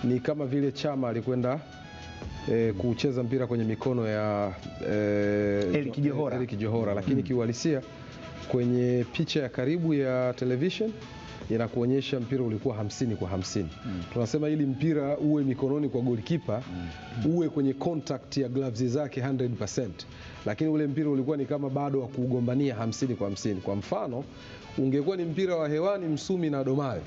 ni kama vile Chama alikwenda kucheza mpira kwenye mikono ya Eric Johora, lakini kiuhalisia kwenye picha ya karibu ya television inakuonyesha mpira ulikuwa 50-50. Tunasema ili mpira uwe mikononi kwa goalkeeper uwe kwenye contact ya gloves zake 100%, lakini ule mpira ulikuwa ni kama bado wa kugombania 50-50. Kwa mfano ungekuwa ni mpira wa hewani Msumi na Domayo,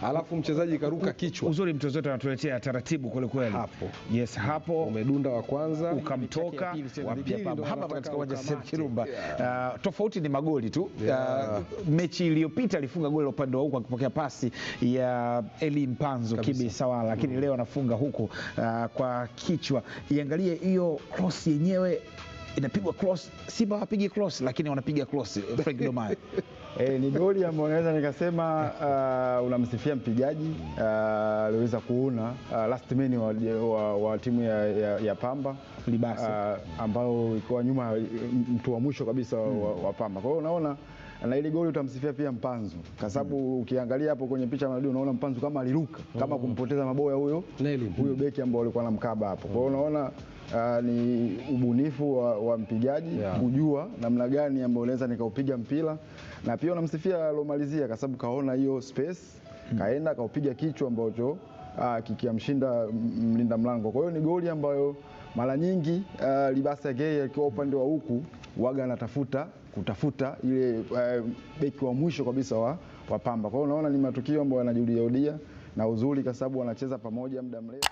alafu mchezaji karuka kichwa. Uzuri mtoto wetu anatuletea taratibu kweli kweli. Hapo. Yes, hapo umedunda wa kwanza, ukamtoka wa pili hapa katika uwanja Seif Kirumba. Tofauti ni magoli tu. Mechi iliyopita alifunga goli upande wa huko akipokea pasi ya Eli Mpanzo Kibi Sawala, lakini leo anafunga huko kwa kichwa. Iangalie hiyo cross yenyewe, inapigwa cross. Simba hapigi cross, lakini wanapiga cross Frank Domayo. Ni goli ambayo naweza nikasema unamsifia mpigaji, aliweza kuona last man wa timu ya Pamba Libasa, ambao ilikuwa nyuma mtu wa mwisho kabisa wa Pamba. Kwa hiyo unaona na ile goli utamsifia pia Mpanzu, kwa sababu ukiangalia hapo kwenye picha mradi unaona Mpanzu kama aliruka kama kumpoteza maboya huyo beki ambao alikuwa anamkaba hapo. Kwa hiyo unaona ni ubunifu wa mpigaji kujua namna gani ambayo unaweza nikaupiga mpira, na pia unamsifia alomalizia kwa sababu kaona hiyo space kaenda kaupiga kichwa ambacho kikiamshinda mlinda mlango. Kwa hiyo ni goli ambayo mara nyingi Libasa Gay akiwa upande wa huku waga anatafuta kutafuta ile beki wa mwisho kabisa wa Pamba. Kwa hiyo unaona ni matukio ambayo yanajirudia na uzuri kwa sababu wanacheza pamoja muda mrefu.